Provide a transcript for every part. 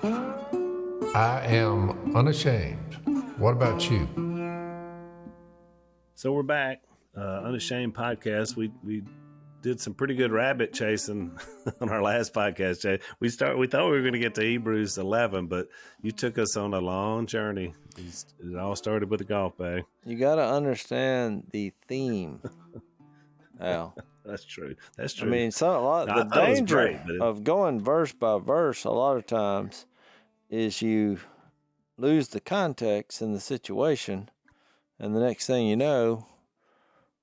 I am unashamed. What about you? So we're back, Unashamed podcast. We did some pretty good rabbit chasing on our last podcast, Jay. We thought we were going to get to Hebrews 11, but you took us on a long journey. It all started with a golf bag. You got to understand the theme, Al. That's true. That's true. I mean, the danger of going verse by verse a lot of times is you lose the context in the situation, and the next thing you know,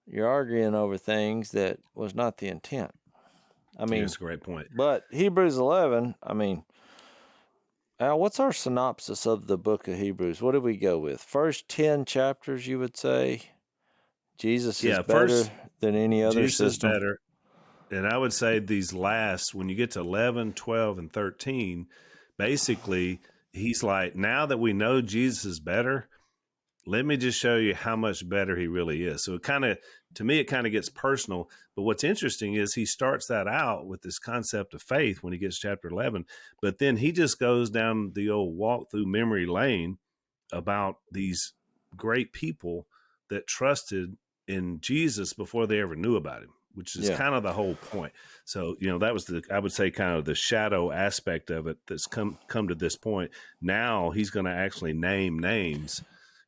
you're arguing over things that was not the intent. I mean, that's a great point. But Hebrews 11, I mean, Al, what's our synopsis of the book of Hebrews? What did we go with? First 10 chapters, you would say? Jesus is better than any other Jesus system. Jesus is better. And I would say these last, when you get to 11, 12, and 13, basically, he's like, now that we know Jesus is better, let me just show you how much better he really is. So to me, it kind of gets personal. But what's interesting is he starts that out with this concept of faith when he gets chapter 11. But then he just goes down the old walk through memory lane about these great people that trusted in Jesus before they ever knew about him, which is kind of the whole point. So, that was I would say kind of the shadow aspect of it that's come to this point. Now he's going to actually name names.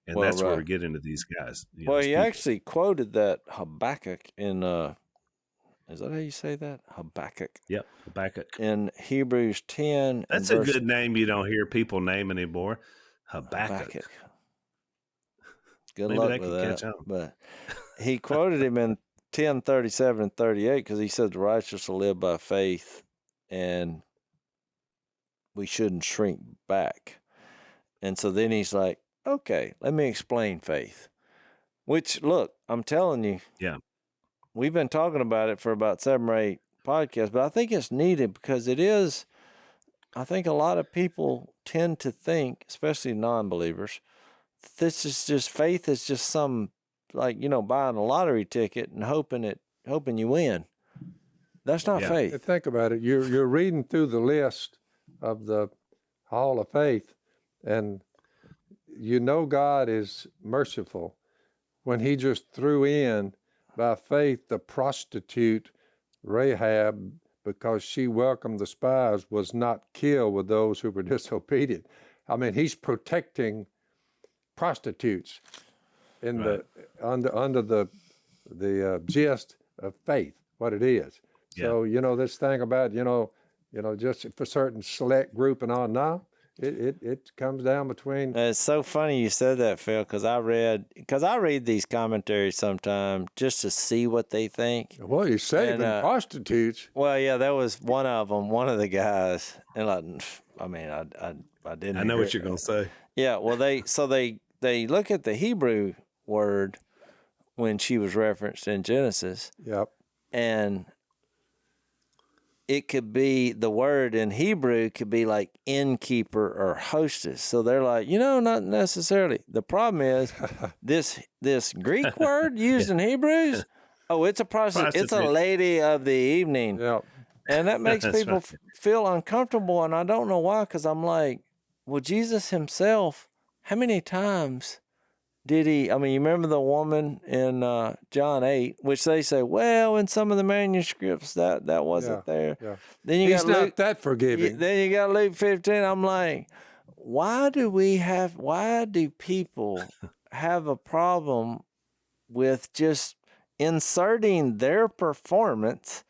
And that's where we get into these guys. He actually quoted that Habakkuk in, is that how you say that? Habakkuk. Yep, Habakkuk. In Hebrews 10. That's a good name you don't hear people name anymore. Habakkuk. Good luck with that. But he quoted him in 10:37 and 38 because he said the righteous will live by faith and we shouldn't shrink back. And so then he's like, okay, let me explain faith. Which, look, I'm telling you, we've been talking about it for about 7 or 8 podcasts, but I think it's needed because it is, I think a lot of people tend to think, especially non-believers, this is just, faith is just some, like, buying a lottery ticket and hoping you win. That's not faith. Think about it. You're reading through the list of the Hall of Faith, and God is merciful when he just threw in by faith the prostitute Rahab, because she welcomed the spies, was not killed with those who were disobedient. I mean, he's protecting prostitutes in under the gist of faith, what it is. So this thing about just for certain select group and all, now it comes down between. It's so funny you said that, Phil, because I read these commentaries sometimes just to see what they think. Well, you're saving prostitutes. Well, yeah, that was one of them, one of the guys, and I didn't. I know what you're gonna say. Yeah, well, they look at the Hebrew word when she was referenced in Genesis. Yep. And it could be, the word in Hebrew could be like innkeeper or hostess. So they're like, not necessarily. The problem is this Greek word used in Hebrews, it's a prostitute. It's a lady of the evening. Yep. And that makes people feel uncomfortable. And I don't know why, because I'm like, well, Jesus himself, how many times did he, you remember the woman in John 8, which they say, well, in some of the manuscripts that wasn't there. Yeah. Then He's not Luke, that forgiving. Then you got Luke 15. I'm like, why do people have a problem with just inserting their performance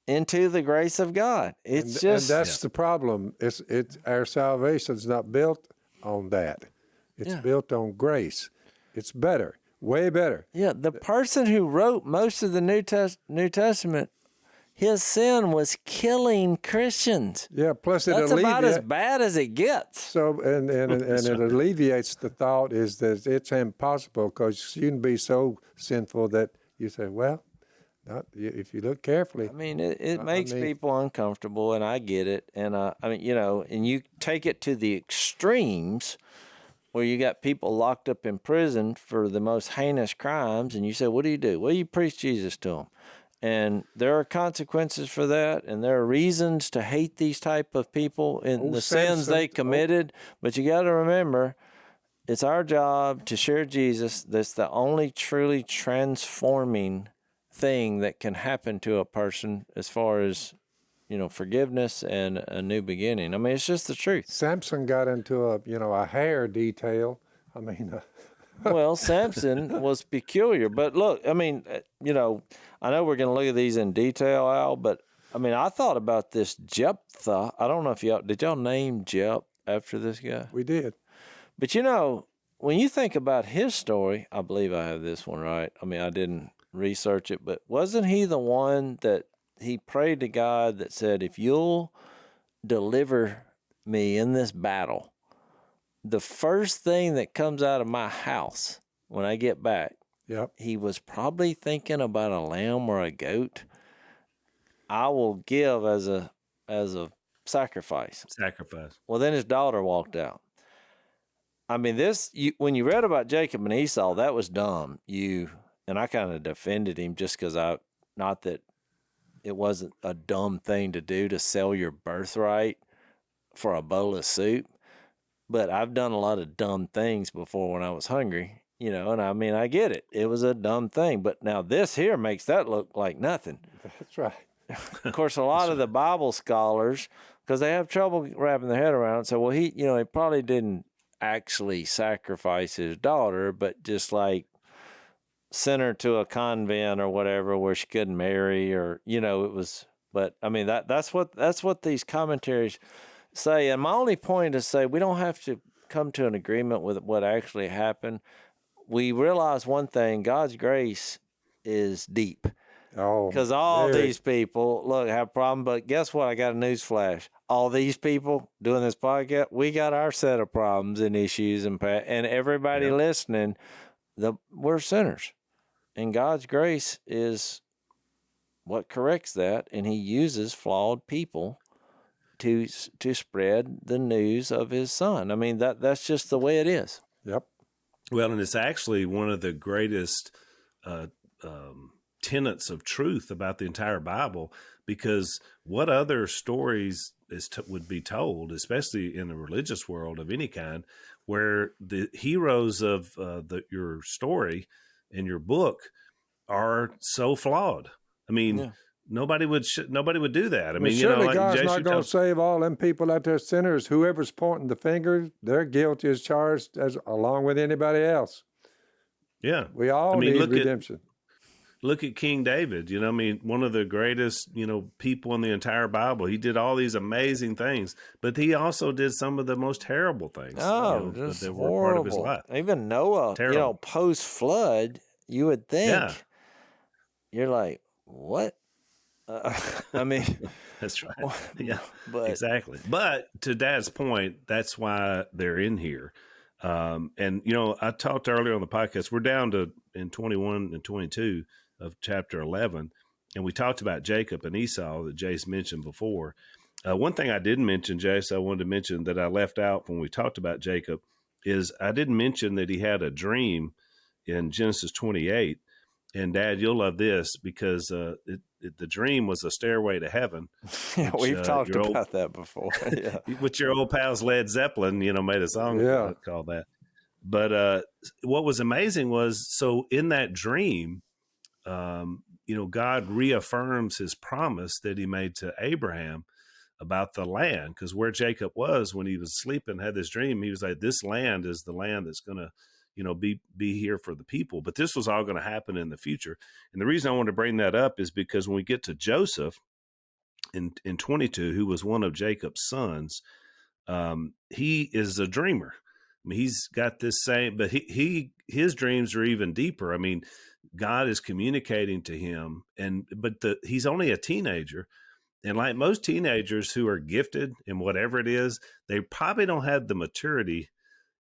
into the grace of God? And that's the problem. It's our salvation's not built on that. It's built on grace. It's better, way better. Yeah, the person who wrote most of the New Testament, his sin was killing Christians. Yeah, plus that's about as bad as it gets. So, and it alleviates the thought is that it's impossible, because you can be so sinful that you say, well, if you look carefully. It makes people uncomfortable, and I get it. And and you take it to the extremes, where you got people locked up in prison for the most heinous crimes, and you say, what do? Well, you preach Jesus to them. And there are consequences for that, and there are reasons to hate these type of people in the sins they committed. But you got to remember, it's our job to share Jesus. That's the only truly transforming thing that can happen to a person as far as, forgiveness and a new beginning. I mean, it's just the truth. Samson got into a hair detail. Well, Samson was peculiar, but look, I mean, I know we're going to look at these in detail, Al, but I mean, I thought about this Jephthah. I don't know if did y'all name Jep after this guy? We did. But when you think about his story, I believe I have this one right. I mean, I didn't research it, but wasn't he the one that he prayed to God that said, if you'll deliver me in this battle, the first thing that comes out of my house when I get back, yep, he was probably thinking about a lamb or a goat. I will give as a sacrifice. Well, then his daughter walked out. I mean, when you read about Jacob and Esau, that was dumb. And I kind of defended him just because not that it wasn't a dumb thing to do to sell your birthright for a bowl of soup. But I've done a lot of dumb things before when I was hungry, and I mean, I get it. It was a dumb thing. But now this here makes that look like nothing. That's right. Of course, a lot of the Bible scholars, because they have trouble wrapping their head around it, say, well, he probably didn't actually sacrifice his daughter, but just like sent her to a convent or whatever where she couldn't marry, or, it was, but I mean, that's what these commentaries say. And my only point is say we don't have to come to an agreement with what actually happened. We realize one thing: God's grace is deep. Oh, because all these people have a problem. But guess what? I got a news flash. All these people doing this podcast, we got our set of problems and issues, and everybody listening, we're sinners, and God's grace is what corrects that, and He uses flawed people to spread the news of His Son. I mean, that's just the way it is. Yep. Well, and it's actually one of the greatest tenets of truth about the entire Bible, because what other stories would be told, especially in the religious world of any kind, where the heroes of your story in your book are so flawed? I mean, nobody would do that. I mean, surely God's not going to save all them people out there sinners. Whoever's pointing the finger, they're guilty as charged along with anybody else. Yeah, we all need redemption. Look at King David, one of the greatest, people in the entire Bible. He did all these amazing things, but he also did some of the most terrible things. Just that horrible. were part of his life. Even Noah, post-flood, you would think, you're like, what? I mean, that's right. Yeah, exactly. But to Dad's point, that's why they're in here. And, I talked earlier on the podcast, we're down to in 21 and 22 of chapter 11. And we talked about Jacob and Esau that Jase mentioned before. One thing I didn't mention, Jase, I wanted to mention that I left out when we talked about Jacob is I didn't mention that he had a dream in Genesis 28. And Dad, you'll love this because the dream was a stairway to heaven. Yeah, we've talked about that before. Yeah. Which your old pals Led Zeppelin, made a song called that. But what was amazing was, so in that dream, God reaffirms His promise that He made to Abraham about the land, because where Jacob was when he was sleeping, had this dream, he was like, this land is the land that's going to be here for the people. But this was all going to happen in the future. And the reason I want to bring that up is because when we get to Joseph in 22, who was one of Jacob's sons, he is a dreamer. I mean, he's got this same, but his dreams are even deeper. I mean, God is communicating to him, but he's only a teenager. And like most teenagers who are gifted in whatever it is, they probably don't have the maturity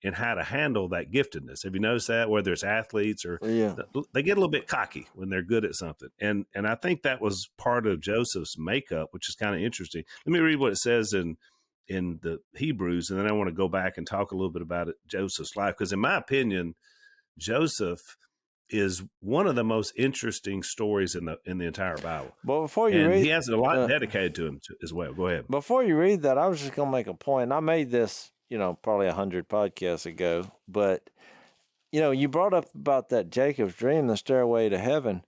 in how to handle that giftedness. Have you noticed that? Whether it's athletes or they get a little bit cocky when they're good at something. And I think that was part of Joseph's makeup, which is kind of interesting. Let me read what it says in the Hebrews, and then I want to go back and talk a little bit about Joseph's life. Because in my opinion, Joseph is one of the most interesting stories in the entire Bible. But before you read, he has a lot dedicated to him as well. Go ahead. Before you read that, I was just going to make a point. And I made this, probably 100 podcasts ago. But you brought up about that Jacob's dream, the stairway to heaven.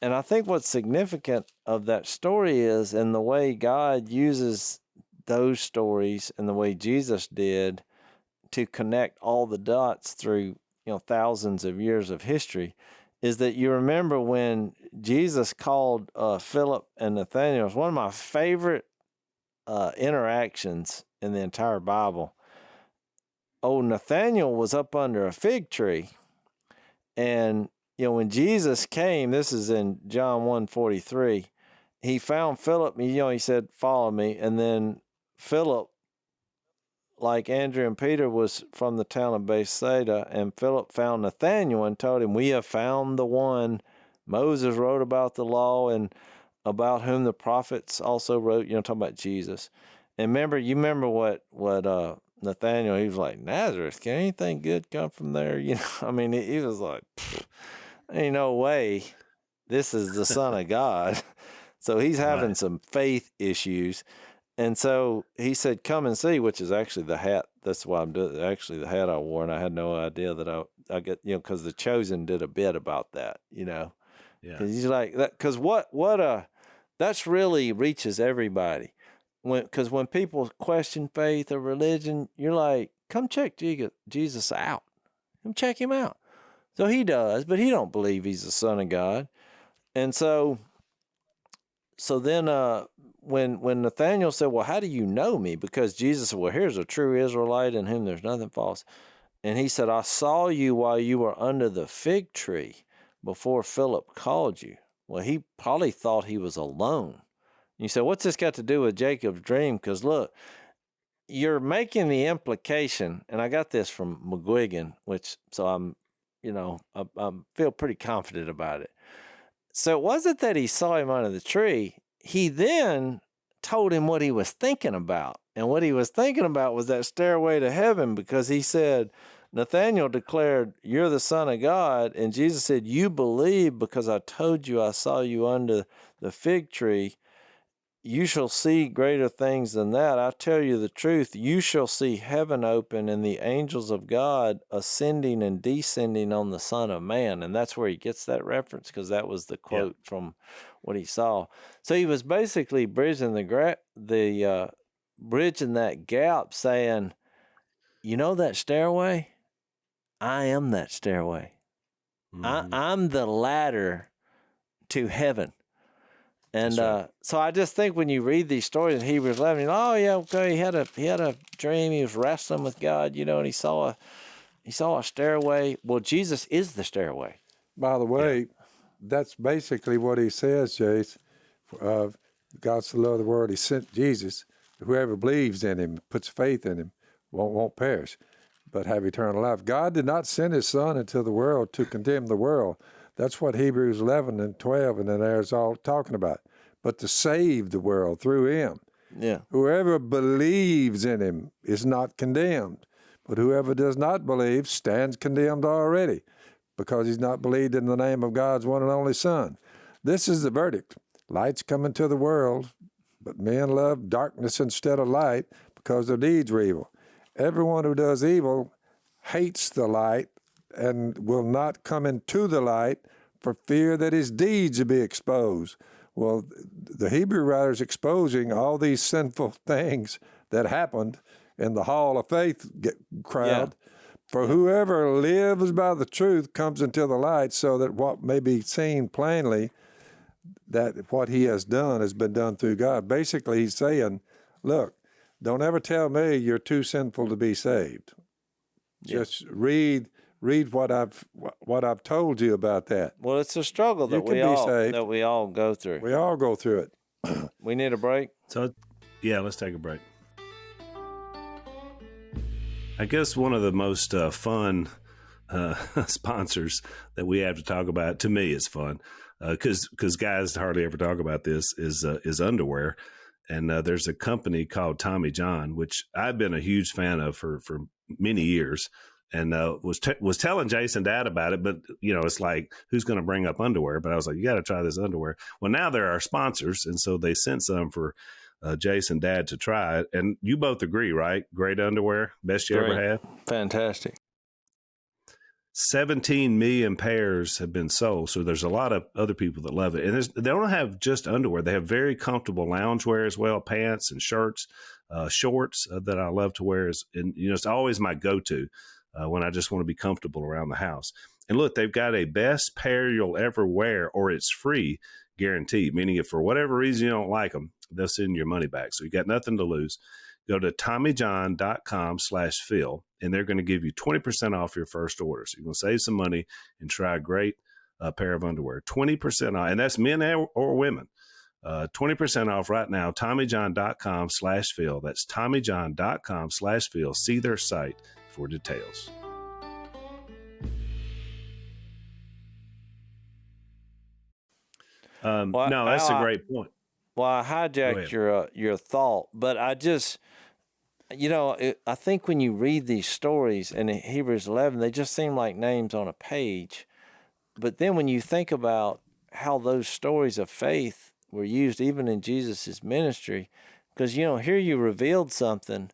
And I think what's significant of that story is in the way God uses those stories and the way Jesus did to connect all the dots through thousands of years of history, is that you remember when Jesus called Philip and Nathaniel. It was one of my favorite interactions in the entire Bible. Nathaniel was up under a fig tree, and when Jesus came, this is in John 1:43, he found Philip. He said, "Follow me," and then Philip, like Andrew and Peter, was from the town of Bethsaida, and Philip found Nathanael and told him, "We have found the one Moses wrote about the law and about whom the prophets also wrote," talking about Jesus. And you remember what Nathanael, he was like, "Nazareth, can anything good come from there?" He was like, ain't no way this is the Son of God. So he's having some faith issues. And so he said, "Come and see," which is actually the hat. That's why I'm doing actually the hat I wore. And I had no idea that I get, because The Chosen did a bit about that, Yeah. Cause he's like that. Cause that's really reaches everybody. Cause when people question faith or religion, you're like, come check Jesus out. Come check him out. So he does, but he don't believe he's the Son of God. And so then, when Nathanael said, "Well, how do you know me?" Because Jesus said, "Well, here's a true Israelite in whom there's nothing false." And he said, "I saw you while you were under the fig tree before Philip called you." Well, he probably thought he was alone. You say, what's this got to do with Jacob's dream? Because look, you're making the implication, and I got this from McGuigan, so I'm, I feel pretty confident about it. So it wasn't that he saw him under the tree. He then told him what he was thinking about. And what he was thinking about was that stairway to heaven, because he said, Nathanael declared, "You're the Son of God." And Jesus said, "You believe because I told you I saw you under the fig tree. You shall see greater things than that. I tell you the truth. You shall see heaven open and the angels of God ascending and descending on the Son of Man." And that's where he gets that reference, because that was the quote from what he saw. So he was basically bridging bridging that gap, saying, that stairway? I am that stairway. Mm-hmm. I'm the ladder to heaven. And right. So I just think when you read these stories in Hebrews 11, okay, he had a dream. He was wrestling with God, and he saw a stairway. Well, Jesus is the stairway. By the way, that's basically what he says, Jase. God so loved the world, he sent Jesus. Whoever believes in him, puts faith in him, won't perish, but have eternal life. God did not send his Son into the world to condemn the world. That's what Hebrews 11 and 12 and then there's all talking about. But to save the world through him. Yeah. Whoever believes in him is not condemned. But whoever does not believe stands condemned already, because he's not believed in the name of God's one and only Son. This is the verdict. Light's come into the world, but men love darkness instead of light because their deeds were evil. Everyone who does evil hates the light and will not come into the light for fear that his deeds will be exposed. Well, the Hebrew writer's exposing all these sinful things that happened in the Hall of Faith crowd. Yeah. For whoever lives by the truth comes into the light, so that what may be seen plainly, that what he has done has been done through God. Basically, he's saying, look, don't ever tell me you're too sinful to be saved. Yeah. Just read what I've told you about that. Well, it's a struggle that we all go through. We all go through it. We need a break. So, let's take a break. I guess one of the most fun sponsors that we have to talk about, to me, is fun, because guys hardly ever talk about this, is underwear. And there's a company called Tommy John, which I've been a huge fan of for many years. and was telling Jason Dad about it, but it's like, who's going to bring up underwear? But I was like, you got to try this underwear. Well, now they're our sponsors, and so they sent some for Jason Dad to try it. And you both agree, right? Great underwear, best you ever had. Fantastic. 17 million pairs have been sold, so there's a lot of other people that love it. And they don't have just underwear; they have very comfortable loungewear as well, pants and shirts, shorts that I love to wear. And it's always my go-to when I just want to be comfortable around the house. And look, they've got a best pair you'll ever wear, or it's free guarantee. Meaning, if for whatever reason you don't like them, they'll send your money back. So you got nothing to lose. Go to TommyJohn.com/Phil, and they're going to give you 20% off your first order. So you're going to save some money and try a great pair of underwear. 20% off, and that's men or women. 20% off right now, TommyJohn.com/Phil. That's TommyJohn.com/Phil. See their site for details. No, that's a great point. Well, I hijacked your thought, but I just, I think when you read these stories in Hebrews 11, they just seem like names on a page. But then when you think about how those stories of faith were used even in Jesus's ministry, because, here you revealed something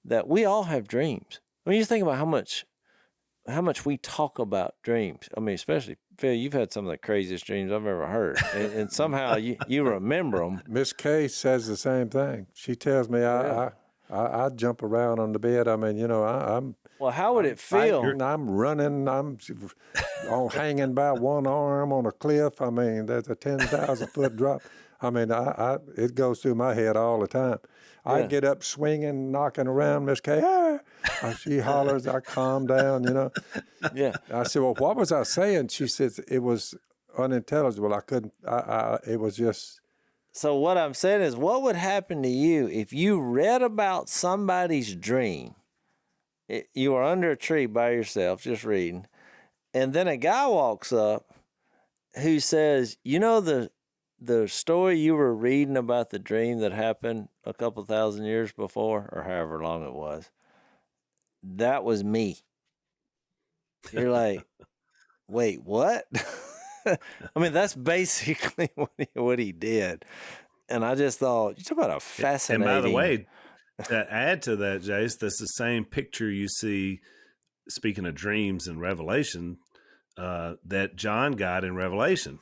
that we all have dreams. When you think about how much we talk about dreams, I mean, especially Phil, you've had some of the craziest dreams I've ever heard, and somehow you remember them. Miss Kay says the same thing. She tells me I jump around on the bed. I mean, I'm. Well, how would it feel? I'm running. I'm hanging by one arm on a cliff. I mean, there's a 10,000 foot drop. I mean, it goes through my head all the time. Yeah. I get up swinging, knocking around. Miss Kay, she hollers. I calm down. Yeah. I said, well, what was I saying? She says it was unintelligible. I couldn't. It was just. So what I'm saying is, what would happen to you if you read about somebody's dream? You are under a tree by yourself, just reading, and then a guy walks up who says, the story you were reading about the dream that happened a couple thousand years before, or however long it was, that was me. You're like, wait, what? I mean, that's basically what he did. And I just thought, you talk about a fascinating. And by the way, to add to that, Jace, that's the same picture you see, speaking of dreams and Revelation, that John got in Revelation.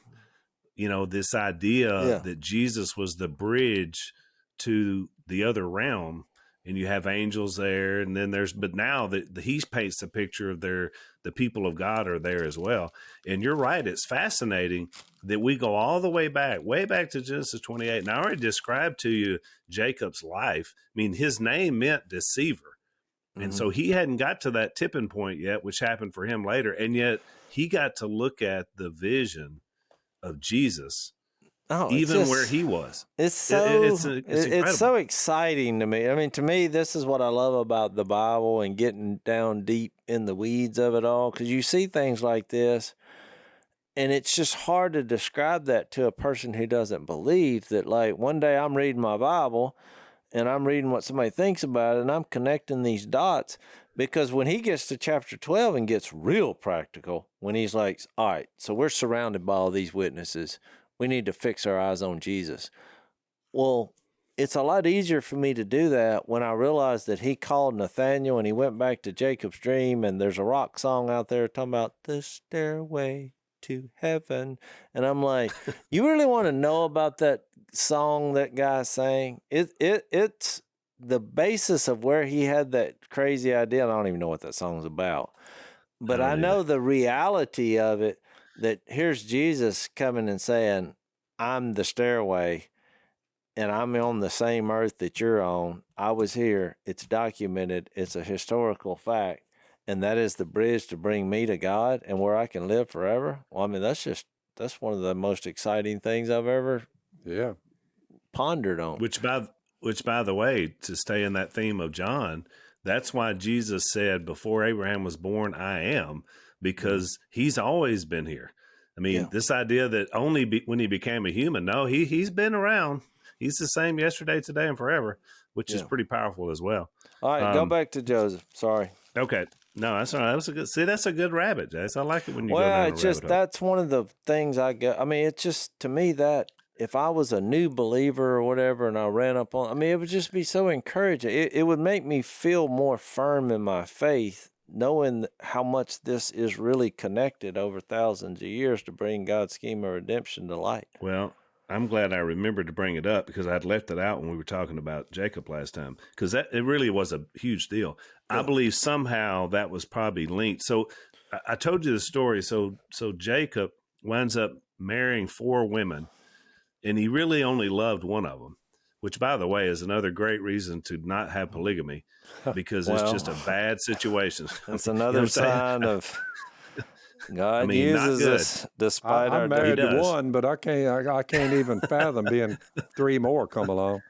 This idea that Jesus was the bridge to the other realm, and you have angels there, and then but now he paints a picture of the people of God are there as well. And you're right, it's fascinating that we go all the way back to Genesis 28. And I already described to you Jacob's life. I mean, his name meant deceiver. And so he hadn't got to that tipping point yet, which happened for him later. And yet he got to look at the vision of Jesus, even where he was. It's so exciting to me. I mean, to me, this is what I love about the Bible and getting down deep in the weeds of it all, because you see things like this, and it's just hard to describe that to a person who doesn't believe that, like, one day I'm reading my Bible, and I'm reading what somebody thinks about it, and I'm connecting these dots. Because when he gets to chapter 12 and gets real practical, when he's like, all right, so we're surrounded by all these witnesses. We need to fix our eyes on Jesus. Well, it's a lot easier for me to do that when I realize that he called Nathaniel and he went back to Jacob's dream, and there's a rock song out there talking about the stairway to heaven. And I'm like, you really want to know about that song that guy sang? It's the basis of where he had that crazy idea. I don't even know what that song's about, but I know the reality of it, that here's Jesus coming and saying, I'm the stairway and I'm on the same earth that you're on. I was here. It's documented. It's a historical fact. And that is the bridge to bring me to God and where I can live forever. Well, I mean, that's one of the most exciting things I've ever pondered on. Which by the way, to stay in that theme of John, that's why Jesus said, before Abraham was born, I am, because he's always been here. I mean, this idea that only when he became a human, no, he's been around. He's the same yesterday, today, and forever, which is pretty powerful as well. All right, go back to Joseph. Sorry. Okay. No, that's all right. That was a good. See, that's a good rabbit, Jace. I like it when you go down a rabbit hole. That's one of the things I get. I mean, it's just to me that if I was a new believer or whatever, and I ran up on, I mean, it would just be so encouraging. It would make me feel more firm in my faith, knowing how much this is really connected over thousands of years to bring God's scheme of redemption to light. Well, I'm glad I remembered to bring it up because I'd left it out when we were talking about Jacob last time, because it really was a huge deal. Yeah. I believe somehow that was probably linked. So I told you the story. So Jacob winds up marrying 4 women, and he really only loved one of them, which, by the way, is another great reason to not have polygamy, because it's just a bad situation. It's another sign of God uses us despite our. I'm married to one, but I can't even fathom being 3 more come along.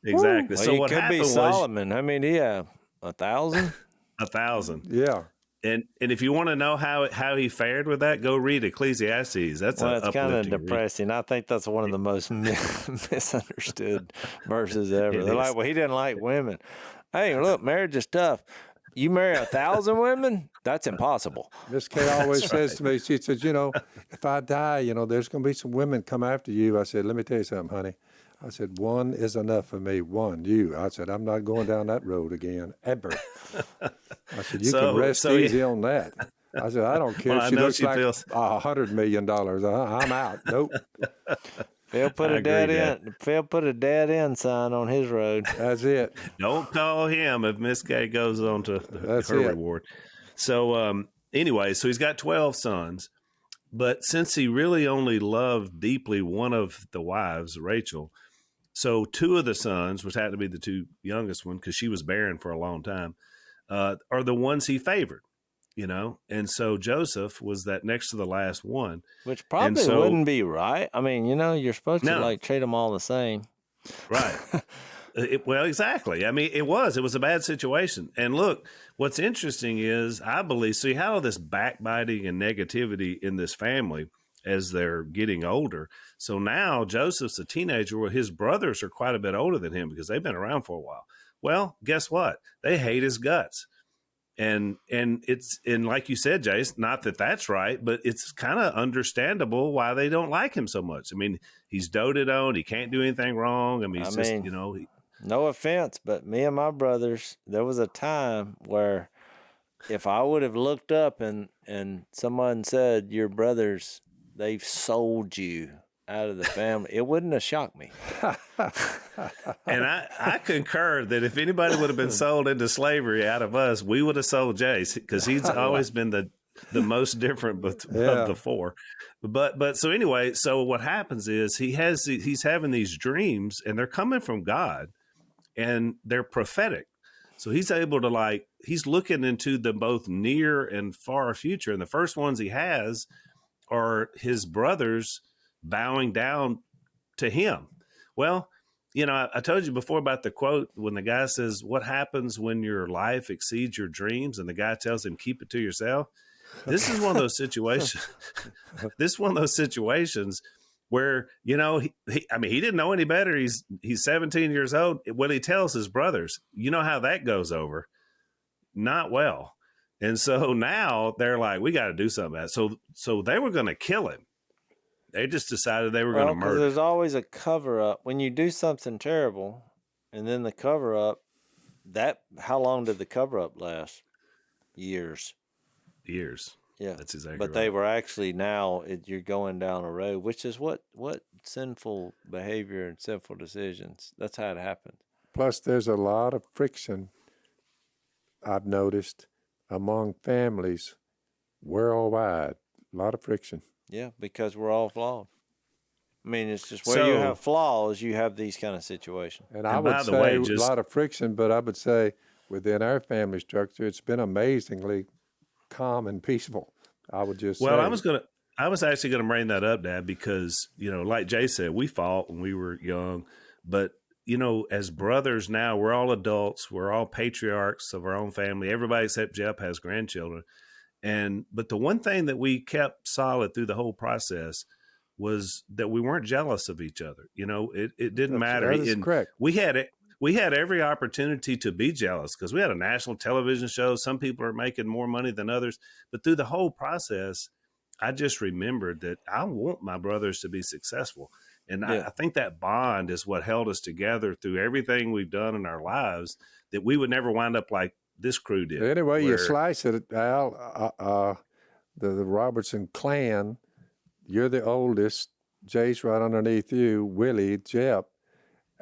Exactly. Well, so what happened was Solomon. I mean, he had 1,000. 1,000. Yeah. And if you want to know how he fared with that, go read Ecclesiastes. That's it's kind of depressing. I think that's one of the most misunderstood verses ever. They're like, well, he didn't like women. Hey, look, marriage is tough. You marry 1,000 women? That's impossible. Miss Kay always says to me, she says, if I die, there's going to be some women come after you. I said, let me tell you something, honey. I said, one is enough for me. One, you. I said, I'm not going down that road again, ever. I said, you can rest easy on that. I said, I don't care. She looks like $100 million. I'm out. Nope. Phil put a dead end sign on his road. That's it. Don't call him if Miss Kay goes on to her reward. So anyway, so he's got 12 sons, but since he really only loved deeply one of the wives, Rachel, so 2 of the sons, which had to be the 2 youngest one because she was barren for a long time, are the ones he favored. And so Joseph was that next to the last one. Which probably wouldn't be right. I mean, you're supposed to treat them all the same. Right. Well, exactly. I mean, it was a bad situation. And look, what's interesting is I believe, so you have all this backbiting and negativity in this family as they're getting older. So now Joseph's a teenager where his brothers are quite a bit older than him because they've been around for a while. Well, guess what? They hate his guts. And like you said, Jace, not that that's right, but it's kind of understandable why they don't like him so much. I mean, he's doted on. He can't do anything wrong. I mean, no offense, but me and my brothers, there was a time where if I would have looked up and someone said, your brothers, they've sold you out of the family, it wouldn't have shocked me. And I concur that if anybody would have been sold into slavery out of us, we would have sold Jace because he's always been the most different of the 4. But so anyway, so what happens is he's having these dreams and they're coming from God and they're prophetic. So he's able to he's looking into the both near and far future. And the first ones he has are his brothers bowing down to him. Well, I told you before about the quote when the guy says, what happens when your life exceeds your dreams? And the guy tells him, keep it to yourself. This is one of those situations. This is one of those situations where, he didn't know any better. He's 17 years old. When he tells his brothers, you know how that goes over? Not well. And so now they're like, we got to do something about it. So they were going to kill him. They just decided they were going to murder. There's always a cover-up. When you do something terrible, and then the cover-up, how long did the cover-up last? Years. Yeah. That's exactly But right. they were actually you're going down a road, which is what sinful behavior and sinful decisions, that's how it happens. Plus, there's a lot of friction, I've noticed, among families worldwide. A lot of friction. Yeah, because we're all flawed. I mean, it's just where you have flaws, you have these kind of situations. And I would say a lot of friction, but I would say within our family structure, it's been amazingly calm and peaceful. I would just say. Well, I was actually going to bring that up, Dad, because, like Jay said, we fought when we were young, but, as brothers now, we're all adults. We're all patriarchs of our own family. Everybody except Jeff has grandchildren. But the one thing that we kept solid through the whole process was that we weren't jealous of each other. It didn't matter. That is correct. We had we had every opportunity to be jealous because we had a national television show. Some people are making more money than others. But through the whole process, I just remembered that I want my brothers to be successful. And I think that bond is what held us together through everything we've done in our lives, that we would never wind up like this crew did. Anyway, you slice it, Al, the Robertson clan, you're the oldest, Jase right underneath you, Willie, Jep.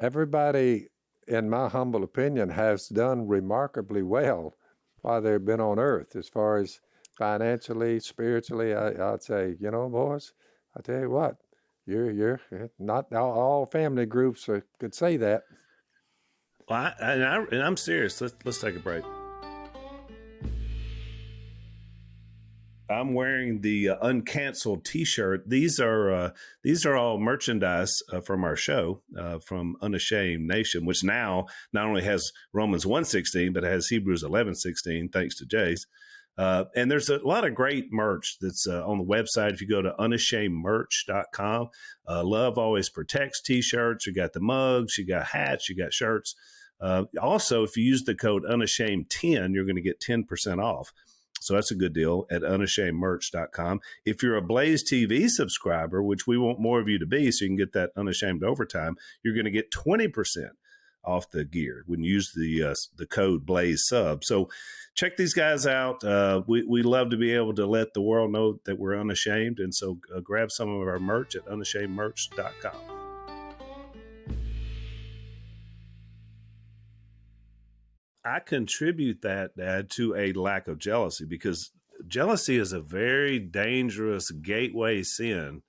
Everybody, in my humble opinion, has done remarkably well while they've been on earth as far as financially, spiritually. I'd say, boys, I tell you what, you're not all family groups could say that. Well, I'm serious. Let's take a break. I'm wearing the uncanceled T-shirt. These are all merchandise from our show, from Unashamed Nation, which now not only has Romans 1:16, but has Hebrews 11:16, thanks to Jase. And there's a lot of great merch that's on the website. If you go to unashamedmerch.com, Love Always Protects T-shirts. You got the mugs, you got hats, you got shirts. Also, if you use the code unashamed10, you're going to get 10% off. So that's a good deal at unashamedmerch.com. If you're a Blaze TV subscriber, which we want more of you to be, so you can get that Unashamed overtime, you're going to get 20% off the gear when you use the code Blaze Sub. So check these guys out. We love to be able to let the world know that we're unashamed. And so grab some of our merch at unashamedmerch.com. I contribute that, Dad, to a lack of jealousy, because jealousy is a very dangerous gateway sin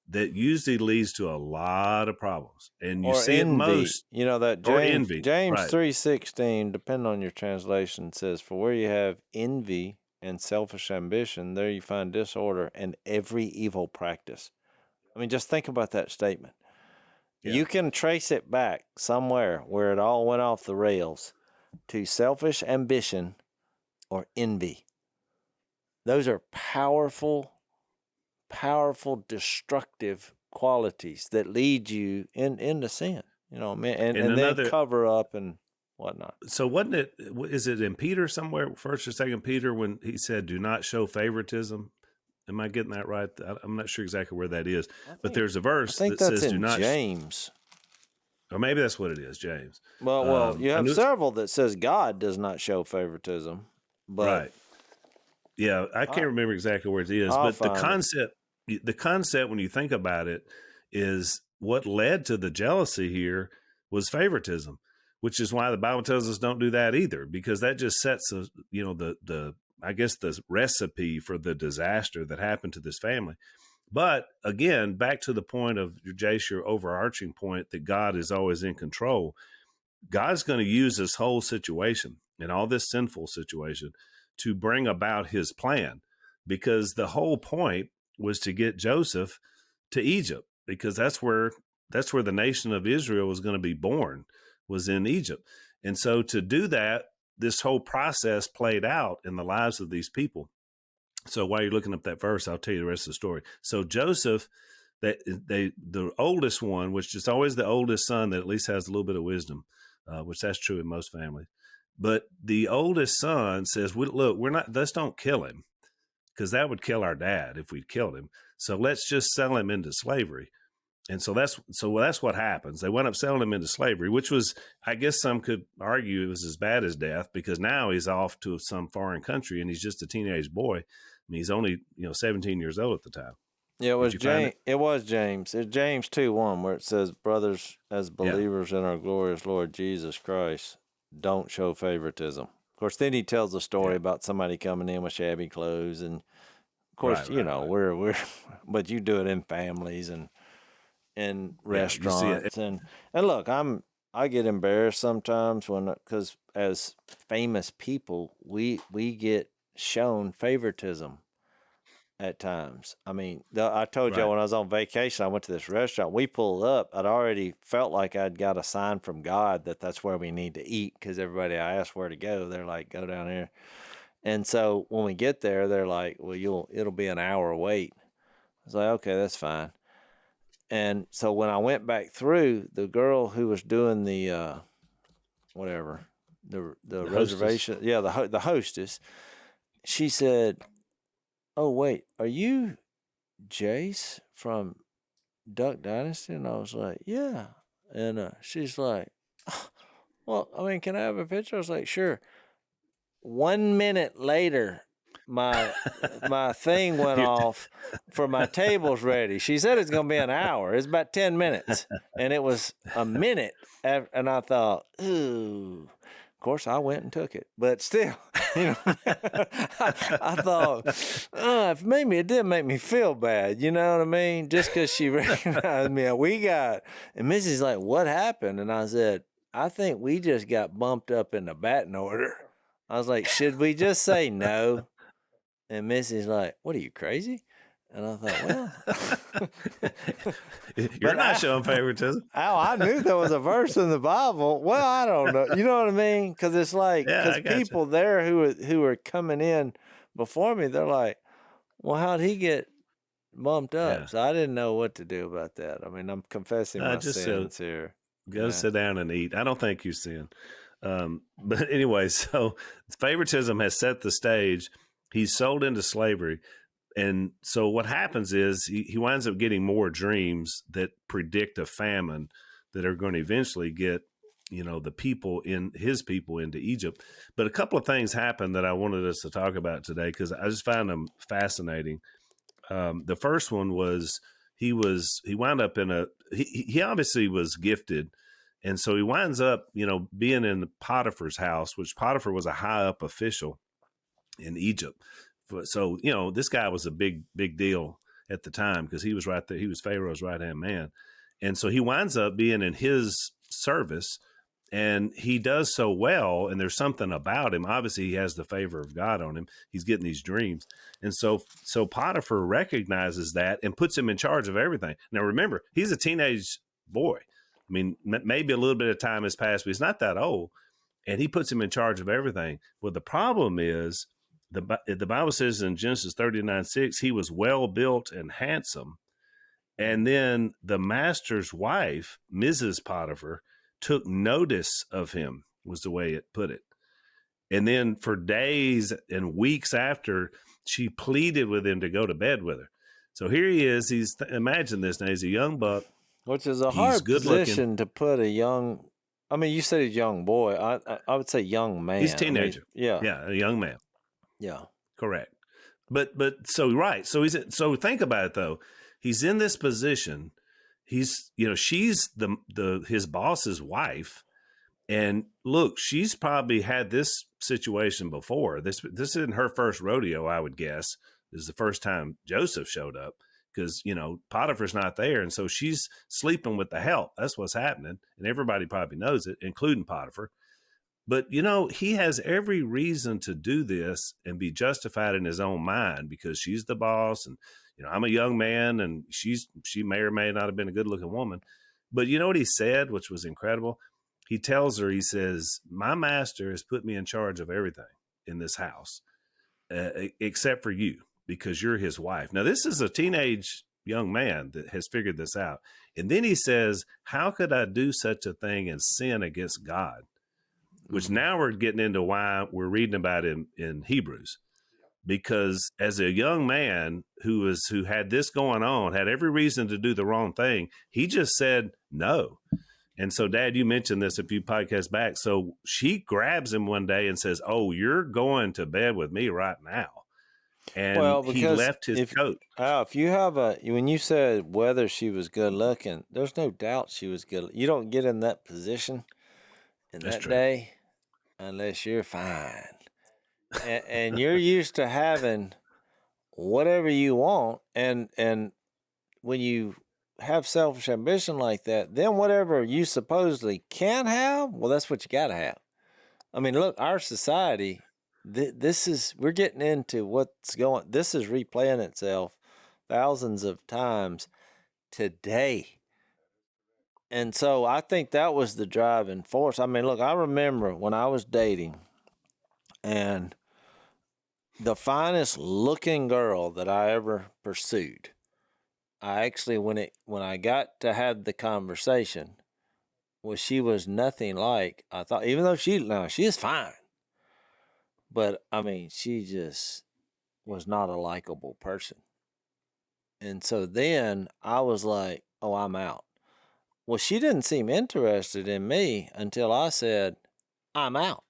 that usually leads to a lot of problems. And you see envy. It most. That James 3:16, depending on your translation, says, "For where you have envy and selfish ambition, there you find disorder and every evil practice." I mean, just think about that statement. Yeah. You can trace it back somewhere where it all went off the rails to selfish ambition or envy. Those are powerful, destructive qualities that lead you into sin, and then cover up and whatnot. So wasn't it, is it in Peter somewhere, 1st or 2nd Peter, when he said, do not show favoritism? Am I getting that right? I'm not sure exactly where that is, but there's a verse that says, do not. James. Or maybe that's what it is, James. Well, you have several that says God does not show favoritism. But right. Yeah, I can't remember exactly where it is. But the concept, when you think about it, is what led to the jealousy here was favoritism, which is why the Bible tells us don't do that either, because that just sets the recipe for the disaster that happened to this family. But again, back to the point of Jase, your overarching point that God is always in control. God's going to use this whole situation and all this sinful situation to bring about his plan, because the whole point was to get Joseph to Egypt, because that's where the nation of Israel was going to be born, was in Egypt. And so to do that, this whole process played out in the lives of these people. So while you're looking up that verse, I'll tell you the rest of the story. So Joseph, the oldest one, which is always the oldest son that at least has a little bit of wisdom, which that's true in most families. But the oldest son says, let's don't kill him, because that would kill our dad if we'd killed him. So let's just sell him into slavery. And so that's what happens. They went up selling him into slavery, which was, I guess some could argue it was as bad as death, because now he's off to some foreign country and he's just a teenage boy. I mean, he's only 17 years old at the time. Yeah, it was James. It was James. It's James 2:1, where it says, "Brothers, as believers in our glorious Lord Jesus Christ, don't show favoritism." Of course, then he tells a story about somebody coming in with shabby clothes, and of course, we're but you do it in families and in restaurants, and look, I get embarrassed sometimes because as famous people, we get shown favoritism at times. I mean, I told you when I was on vacation, I went to this restaurant. We pulled up. I'd already felt like I'd got a sign from God that that's where we need to eat, because everybody I asked where to go, they're like, go down here. And so when we get there, they're like, well, it'll be an hour wait. I was like, okay, that's fine. And so when I went back through, the girl who was doing the whatever, the hostess. reservation. Yeah, the hostess. She said, "Oh wait, are you Jase from Duck Dynasty?" And I was like, "Yeah." And she's like, "Well, I mean, can I have a picture?" I was like, "Sure." 1 minute later, my thing went off for my table's ready. She said it's going to be an hour. It's about 10 minutes. And it was a minute. And I thought, ooh. Of course, I went and took it. But still, you know, I thought, it did make me feel bad. You know what I mean? Just because she recognized me. And Missy's like, what happened? And I said, I think we just got bumped up in the batting order. I was like, should we just say no? And Missy's like, what are you, crazy? And I thought, well. You're not showing favoritism. I knew there was a verse in the Bible. Well, I don't know. You know what I mean? Because it's like, because people there who are coming in before me, they're like, well, how'd he get bumped up? Yeah. So I didn't know what to do about that. I mean, I'm confessing my sins here. Go sit down and eat. I don't think you sin. But anyway, so favoritism has set the stage. He's sold into slavery. And so what happens is he winds up getting more dreams that predict a famine that are going to eventually get, the people his people into Egypt. But a couple of things happened that I wanted us to talk about today because I just found them fascinating. The first one was he wound up he obviously was gifted. And so he winds up, being in Potiphar's house, which Potiphar was a high up official in Egypt. So, this guy was a big, big deal at the time because he was right there. He was Pharaoh's right-hand man. And so he winds up being in his service and he does so well. And there's something about him. Obviously, he has the favor of God on him. He's getting these dreams. And so Potiphar recognizes that and puts him in charge of everything. Now, remember, he's a teenage boy. I mean, maybe a little bit of time has passed, but he's not that old. And he puts him in charge of everything. Well, the problem is, the Bible says in Genesis 39:6, he was well built and handsome. And then the master's wife, Mrs. Potiphar, took notice of him, was the way it put it. And then for days and weeks after, she pleaded with him to go to bed with her. So here he is. Imagine this now. He's a young buck. Which is a hard position to put a young, you said a young boy. I would say young man. He's a teenager. Yeah, a young man. Yeah. Correct. But so right. So think about it though. He's in this position. He's, she's his boss's wife. And look, she's probably had this situation before. This isn't her first rodeo, I would guess. This is the first time Joseph showed up because, Potiphar's not there. And so she's sleeping with the help. That's what's happening. And everybody probably knows it, including Potiphar. But, he has every reason to do this and be justified in his own mind because she's the boss. And, I'm a young man and she may or may not have been a good looking woman. But you know what he said, which was incredible? He tells her, he says, my master has put me in charge of everything in this house, except for you, because you're his wife. Now, this is a teenage young man that has figured this out. And then he says, how could I do such a thing and sin against God? Which now we're getting into why we're reading about him in Hebrews, because as a young man who had this going on, had every reason to do the wrong thing, he just said no. And so, Dad, you mentioned this a few podcasts back. So she grabs him one day and says, "Oh, you're going to bed with me right now." And he left his coat. If you have when you said whether she was good looking, there's no doubt she was good. You don't get in that position in that day unless you're fine. and you're used to having whatever you want. And when you have selfish ambition like that, then whatever you supposedly can have, well, that's what you got to have. I mean, look, our society, we're getting into this is replaying itself thousands of times today. And so I think that was the driving force. I mean, look, I remember when I was dating and the finest looking girl that I ever pursued, I actually, when I got to have the conversation, well, she was nothing like I thought, even though she is fine. But I mean, she just was not a likable person. And so then I was like, oh, I'm out. Well, she didn't seem interested in me until I said, I'm out.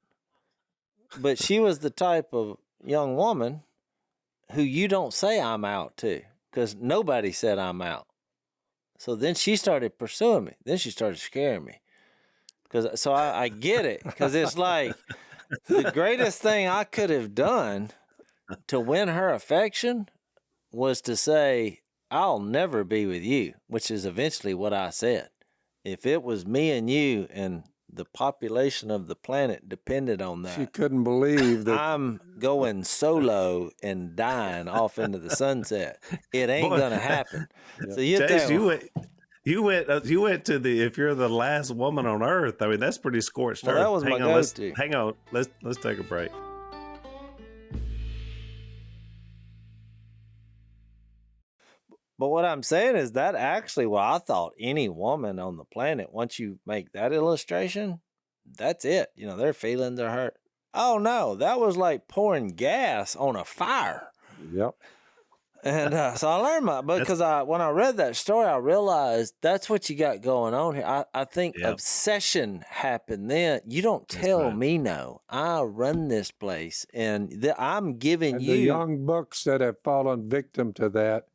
But she was the type of young woman who you don't say I'm out to, because nobody said I'm out. So then she started pursuing me. Then she started scaring me. So I get it, because it's like the greatest thing I could have done to win her affection was to say, I'll never be with you, which is eventually what I said. If it was me and you and the population of the planet depended on that, she couldn't believe that I'm going solo and dying off into the sunset. It ain't gonna happen. Yeah. So you went to the, if you're the last woman on earth, I mean, that's pretty scorched earth. That was my go-to. Hang on, let's take a break. But what I'm saying is that actually, well, I thought any woman on the planet, once you make that illustration, that's it. Their feelings are hurt. Oh no, that was like pouring gas on a fire. Yep. And so I learned because when I read that story, I realized that's what you got going on here. I think obsession happened then. You don't tell me no. I run this place, and I'm giving you. The young bucks that have fallen victim to that,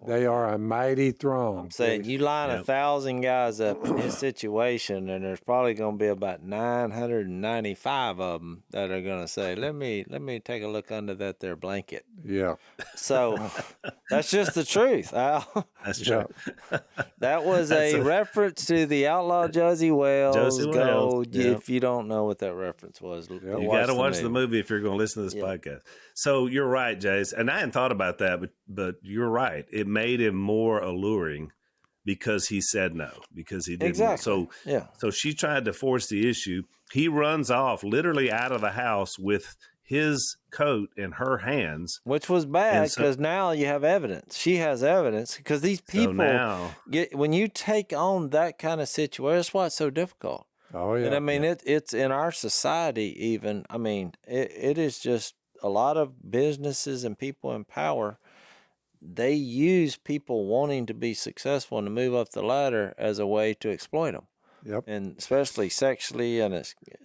they are a mighty throng. I'm saying you line 1,000 guys up in his situation, and there's probably going to be about 995 of them that are going to say, "Let me take a look under that there blanket." Yeah. So that's just the truth, Al. That's true. That was a reference to the outlaw Josie Wales. Josie Wales. If you don't know what that reference was, you got to watch the movie if you're going to listen to this podcast. So you're right, Jace, and I hadn't thought about that, but you're right. It made him more alluring because he said no, because he didn't. Exactly. So she tried to force the issue. He runs off, literally out of the house with his coat in her hands, which was bad because now you have evidence. She has evidence because these people when you take on that kind of situation, that's why it's so difficult. Oh yeah. And I mean, it's in our society even. I mean, it is just a lot of businesses and people in power. They use people wanting to be successful and to move up the ladder as a way to exploit them. Yep. And especially sexually, and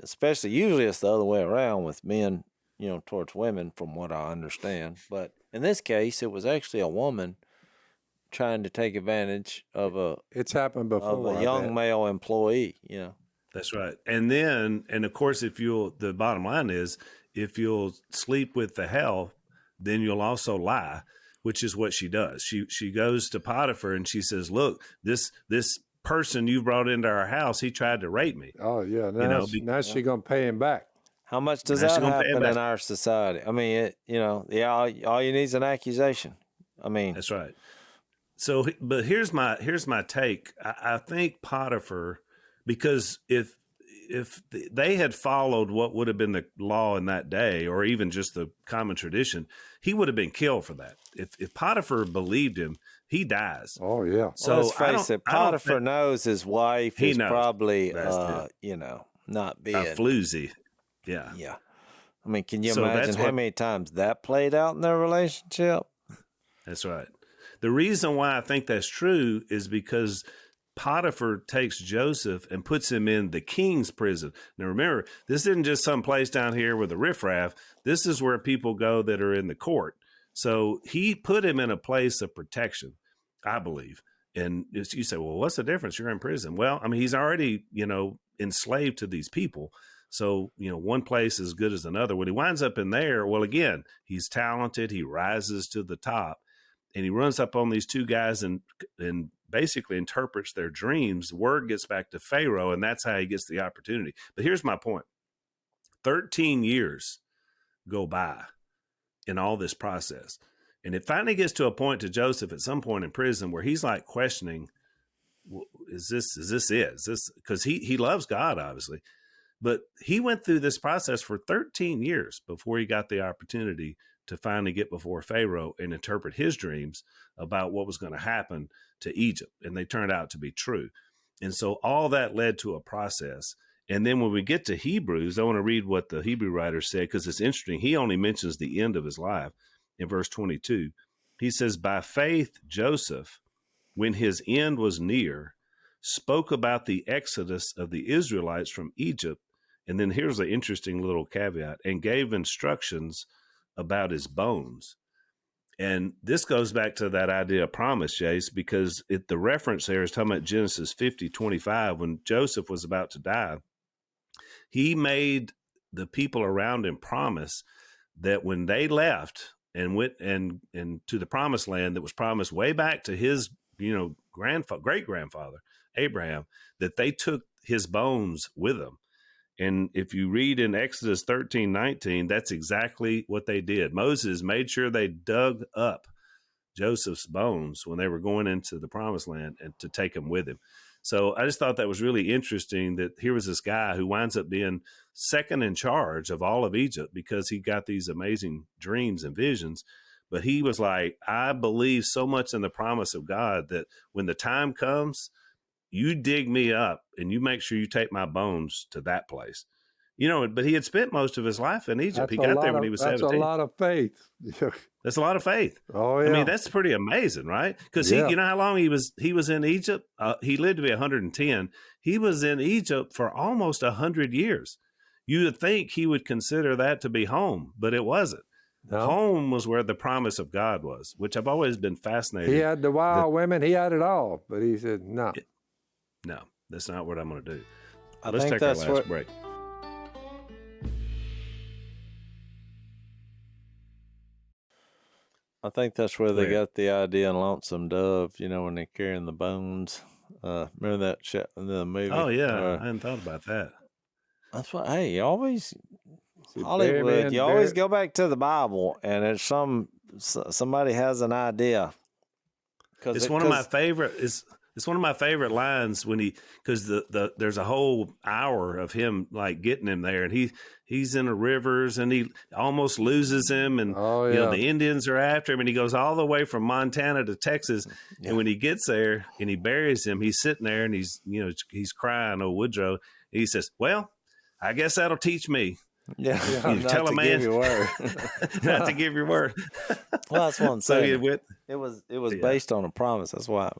especially usually it's the other way around with men, towards women, from what I understand. But in this case, it was actually a woman trying to take advantage of it's happened before, of a young male employee. That's right. And of course, the bottom line is, if you'll sleep with the hell, then you'll also lie, which is what she does. She goes to Potiphar and she says, "Look, this person you brought into our house, he tried to rape me." Oh yeah. Now she's gonna pay him back. How much does that happen in our society? I mean, all you need is an accusation. I mean, that's right. So, but here's my take. I think Potiphar, because if they had followed what would have been the law in that day, or even just the common tradition, he would have been killed for that. If Potiphar believed him, he dies. Oh yeah. So let's face it, Potiphar knows his wife is probably, not being a floozy. Yeah. Yeah. I mean, can you imagine how many times that played out in their relationship? That's right. The reason why I think that's true is because Potiphar takes Joseph and puts him in the king's prison. Now, remember, this isn't just some place down here with a riffraff. This is where people go that are in the court. So he put him in a place of protection, I believe. And you say, well, what's the difference? You're in prison. Well, I mean, he's already, enslaved to these people. So, one place is as good as another. When he winds up in there, well, again, he's talented. He rises to the top, and he runs up on these two guys and basically interprets their dreams. Word gets back to Pharaoh, and that's how he gets the opportunity. But here's my point. 13 years go by in all this process. And it finally gets to a point to Joseph at some point in prison where he's like questioning, is this it? Is this, because he loves God, obviously. But he went through this process for 13 years before he got the opportunity to finally get before Pharaoh and interpret his dreams about what was going to happen to Egypt. And they turned out to be true. And so all that led to a process. And then when we get to Hebrews, I want to read what the Hebrew writer said, because it's interesting. He only mentions the end of his life in verse 22. He says, by faith, Joseph, when his end was near, spoke about the exodus of the Israelites from Egypt. And then here's the interesting little caveat, and gave instructions about his bones. And this goes back to that idea of promise, Jase, because the reference there is talking about Genesis 50:25, when Joseph was about to die. He made the people around him promise that when they left and went and to the promised land that was promised way back to his, great grandfather Abraham, that they took his bones with them. And if you read in Exodus 13:19, that's exactly what they did. Moses made sure they dug up Joseph's bones when they were going into the promised land and to take them with him. So I just thought that was really interesting that here was this guy who winds up being second in charge of all of Egypt because he got these amazing dreams and visions. But he was like, I believe so much in the promise of God that when the time comes, you dig me up and you make sure you take my bones to that place. But he had spent most of his life in Egypt. He got there when he was 17. That's a lot of faith. That's a lot of faith. Oh, yeah. I mean, that's pretty amazing, right? Because you know how long he was in Egypt? He lived to be 110. He was in Egypt for almost 100 years. You would think he would consider that to be home, but it wasn't. No. Home was where the promise of God was, which I've always been fascinated. He had the wild women. He had it all, but he said, no. No, that's not what I'm going to do. Let's take that's our last break. I think that's where they got the idea in Lonesome Dove, when they're carrying the bones. Remember that shit in the movie? Oh, yeah. I hadn't thought about that. That's what, hey, you always, Hollywood, you always go back to the Bible, and it's somebody has an idea. It's one of my favorite, it's one of my favorite lines when because there's a whole hour of him like getting him there, and he's in the rivers and he almost loses him, and the Indians are after him, and he goes all the way from Montana to Texas, and when he gets there and he buries him, he's sitting there and he's crying, old Woodrow, and he says, "Well, I guess that'll teach me." Yeah, tell a man give your word. Not to give your word. Well, that's what I'm saying. It was based on a promise. That's why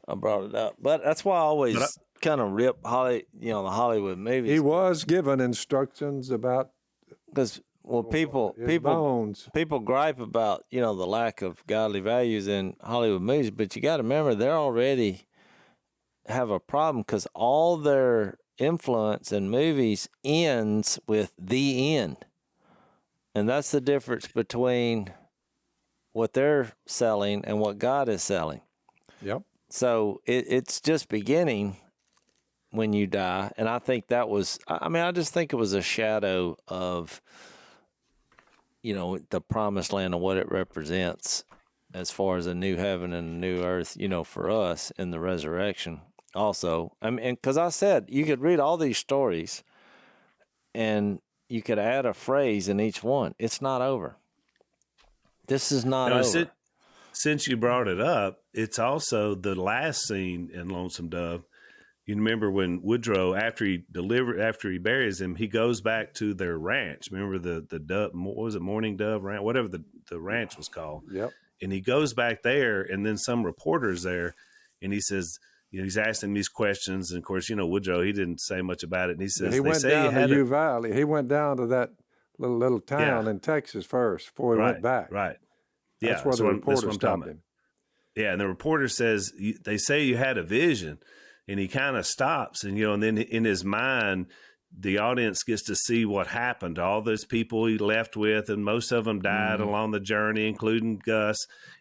I brought it up. But that's why I always kind of rip the Hollywood movies. He was given instructions about because people gripe about the lack of godly values in Hollywood movies, but you got to remember they already have a problem because all their influence in movies ends with the end, and that's the difference between what they're selling and what God is selling. Yep. So it's just beginning when you die, and I think that was. I just think it was a shadow of, the promised land and what it represents as far as a new heaven and a new earth. For us in the resurrection. Also, because I said you could read all these stories and you could add a phrase in each one. It's not over. This is not over. Since you brought it up, it's also the last scene in Lonesome Dove. You remember when Woodrow, after he buries him, he goes back to their ranch. Remember the dove, what was it, Morning Dove Ranch, whatever the ranch was called. Yep. And he goes back there, and then some reporter's there, and he says, he's asking these questions, and of course, Woodrow, he didn't say much about it. And he says, he went down to Uvalde. He went down to that little town in Texas first before he went back. Right. That's where the reporter stopped him. Yeah, and the reporter says, they say you had a vision, and he kind of stops, and and then in his mind, the audience gets to see what happened to all those people he left with, and most of them died along the journey, including Gus.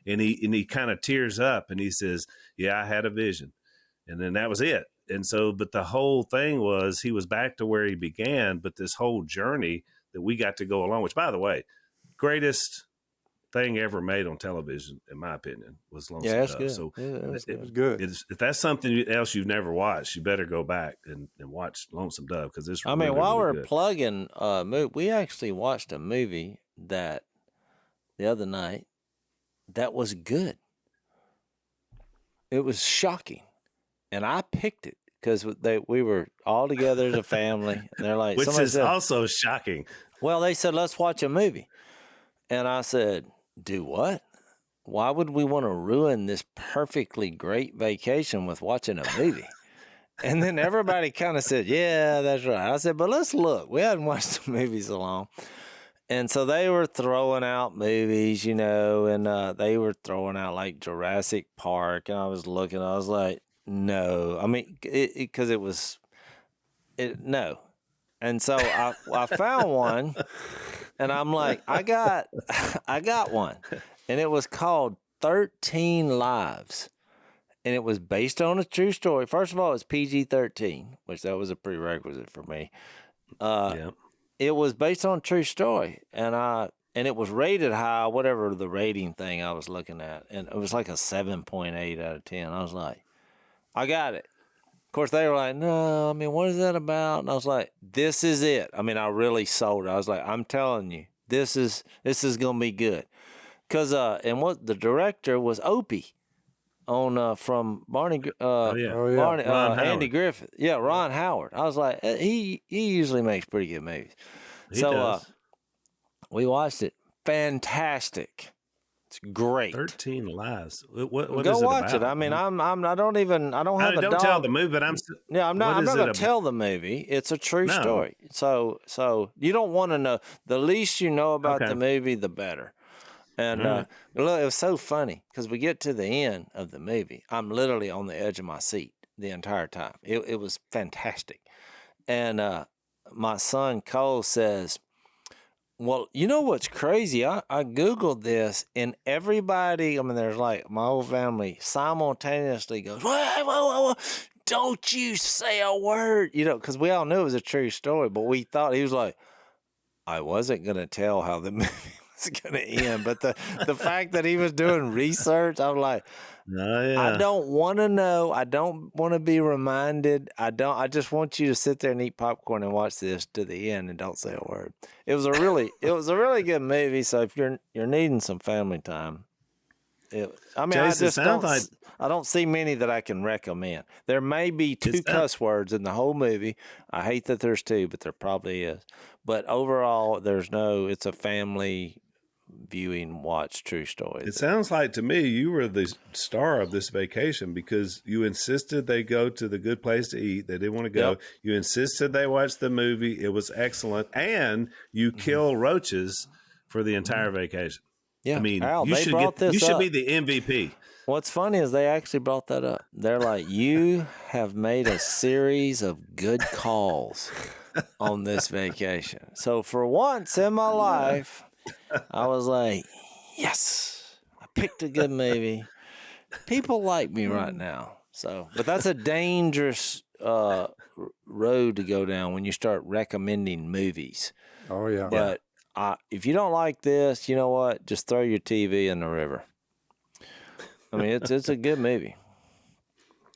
And he kind of tears up, and he says, "Yeah, I had a vision." And then that was it. And so, but the whole thing was he was back to where he began, but this whole journey that we got to go along, which, by the way, greatest thing ever made on television, in my opinion, was Lonesome Dove. Good. So it was good. If that's something else you've never watched, you better go back and watch Lonesome Dove, because it's really, while really we're good. plugging we actually watched a movie that the other night that was good. It was shocking. And I picked it because we were all together as a family. And they're like, which is also shocking. Well, they said, let's watch a movie. And I said, do what? Why would we want to ruin this perfectly great vacation with watching a movie? And then everybody kind of said, yeah, that's right. I said, but let's look. We hadn't watched the movie so long. And so they were throwing out movies, and they were throwing out like Jurassic Park. And I was looking, I was like, no. I mean, because it was no. And so I found one, and I'm like, I got one. And it was called 13 Lives. And it was based on a true story. First of all, it's PG-13, which that was a prerequisite for me. It was based on a true story. And it was rated high, whatever the rating thing I was looking at. And it was like a 7.8 out of 10. I was like, I got it. Of course, they were like, no, I mean, what is that about? And I was like, this is it. I mean, I really sold it. I was like, I'm telling you, this is going to be good. Because, and what the director was Opie on from Barney, Barney, Andy Griffith. Yeah, Ron Howard. I was like, he usually makes pretty good movies. He does. We watched it. Fantastic. It's great. 13 Lives. What Go is it watch about? it. I mean, I don't have a don't dog. tell the movie, but I'm not going to tell the movie. It's a true story. So you don't want to know. The least you know about the movie, the better. And look, it was so funny because we get to the end of the movie. I'm literally on the edge of my seat the entire time. It was fantastic. And my son Cole says, well, you know what's crazy? I Googled this, and everybody, I mean, there's like my whole family simultaneously goes, whoa, don't you say a word. Because we all knew it was a true story, but we thought, he was like, I wasn't going to tell how the movie going to end, but the fact that he was doing research, I'm like, I don't want to know. I don't want to be reminded. I just want you to sit there and eat popcorn and watch this to the end and don't say a word. It was a really good movie. So if you're needing some family time, I don't see many that I can recommend. There may be 2 cuss words in the whole movie. I hate that there's 2, but there probably is. But overall, it's a family viewing, watch true story. It sounds like to me you were the star of this vacation because you insisted they go to the good place to eat. They didn't want to go. Yep. You insisted they watch the movie. It was excellent. And you kill roaches for the entire vacation. Yeah. I mean, Al, you should be the MVP. What's funny is they actually brought that up. They're like, you have made a series of good calls on this vacation. So for once in my life, I was like, yes, I picked a good movie. People like me right now. But that's a dangerous road to go down when you start recommending movies. Oh, yeah. But if you don't like this, you know what? Just throw your TV in the river. I mean, it's a good movie.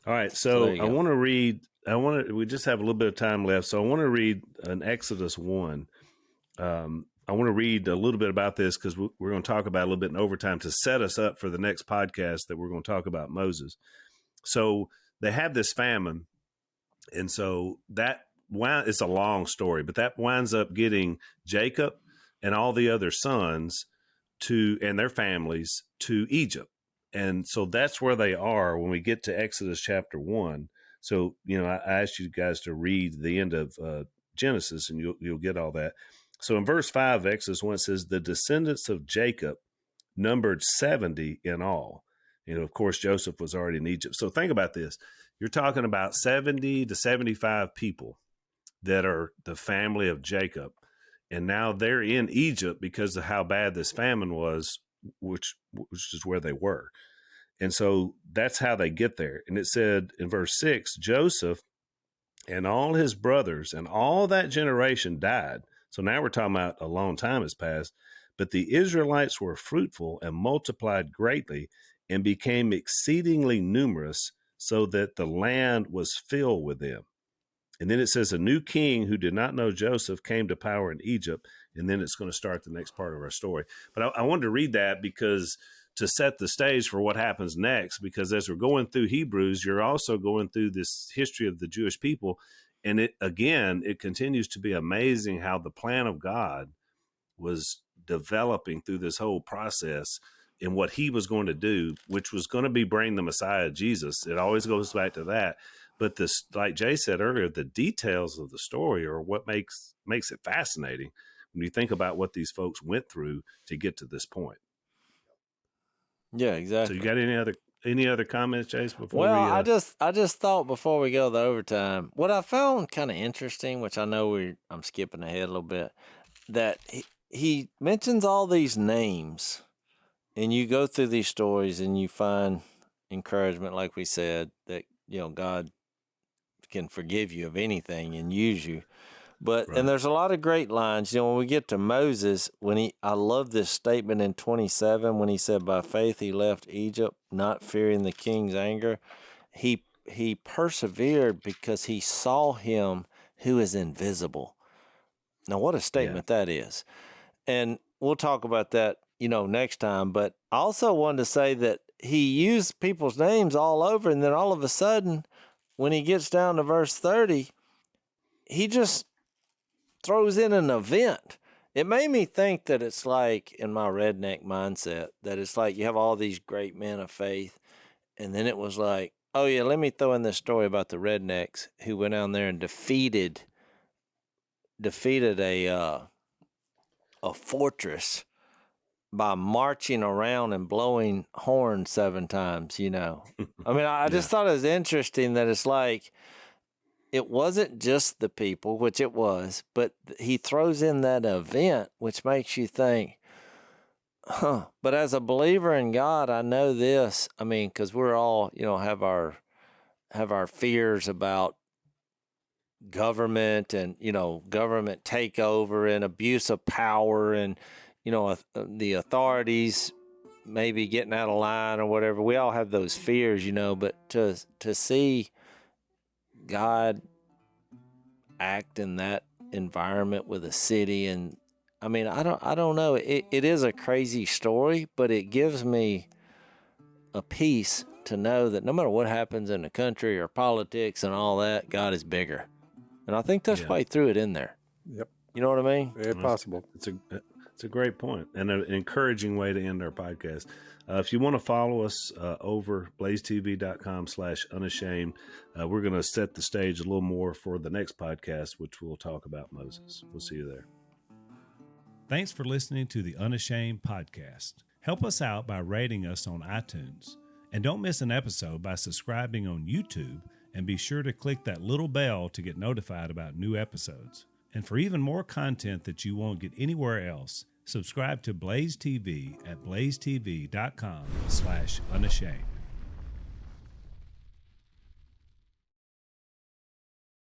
All right. So I want to read, we just have a little bit of time left. So I want to read an Exodus 1. I want to read a little bit about this because we're going to talk about it a little bit in overtime to set us up for the next podcast that we're going to talk about Moses. So they have this famine. And so it's a long story, but that winds up getting Jacob and all the other sons and their families to Egypt. And so that's where they are when we get to Exodus chapter 1. So, I asked you guys to read the end of Genesis and you'll get all that. So in verse 5 of Exodus 1, it says, the descendants of Jacob numbered 70 in all. Of course, Joseph was already in Egypt. So think about this. You're talking about 70 to 75 people that are the family of Jacob. And now they're in Egypt because of how bad this famine was, which is where they were. And so that's how they get there. And it said in verse 6, Joseph and all his brothers and all that generation died. So now we're talking about a long time has passed, but the Israelites were fruitful and multiplied greatly and became exceedingly numerous so that the land was filled with them. And then it says a new king who did not know Joseph came to power in Egypt. And then it's going to start the next part of our story. But I wanted to read that because to set the stage for what happens next, because as we're going through Hebrews, you're also going through this history of the Jewish people. And it continues to be amazing how the plan of God was developing through this whole process in what he was going to do, which was going to be bring the Messiah, Jesus. It always goes back to that. But this, like Jay said earlier, the details of the story are what makes it fascinating when you think about what these folks went through to get to this point. Yeah, exactly. So you got any other comments, Chase? Before I just thought before we go to the overtime, what I found kind of interesting, which I know I'm skipping ahead a little bit, that he mentions all these names, and you go through these stories and you find encouragement, like we said, that God can forgive you of anything and use you. But right. And there's a lot of great lines. When we get to Moses, I love this statement in 27 when he said, by faith he left Egypt, not fearing the king's anger. He persevered because he saw him who is invisible. Now, what a statement that is. And we'll talk about that, next time. But I also wanted to say that he used people's names all over, and then all of a sudden, when he gets down to verse 30, he just throws in an event. It made me think that it's like, in my redneck mindset, that it's like you have all these great men of faith, and then it was like, oh yeah, let me throw in this story about the rednecks who went down there and defeated a fortress by marching around and blowing horns 7 times, I mean, I just thought it was interesting that it's like, it wasn't just the people, which it was, but he throws in that event, which makes you think, but as a believer in God, I know this, I mean, because we're all, have our fears about government and, government takeover and abuse of power and, the authorities maybe getting out of line or whatever. We all have those fears, but to see God act in that environment with a city, and I mean, I don't know. It is a crazy story, but it gives me a peace to know that no matter what happens in the country or politics and all that, God is bigger. And I think that's why he threw it in there. Yep. You know what I mean? Very possible. It's a great point and an encouraging way to end our podcast. If you want to follow us over blazetv.com/unashamed, we're going to set the stage a little more for the next podcast, which we'll talk about Moses. We'll see you there. Thanks for listening to the Unashamed podcast. Help us out by rating us on iTunes. And don't miss an episode by subscribing on YouTube, and be sure to click that little bell to get notified about new episodes. And for even more content that you won't get anywhere else, subscribe to Blaze TV at blazetv.com/unashamed.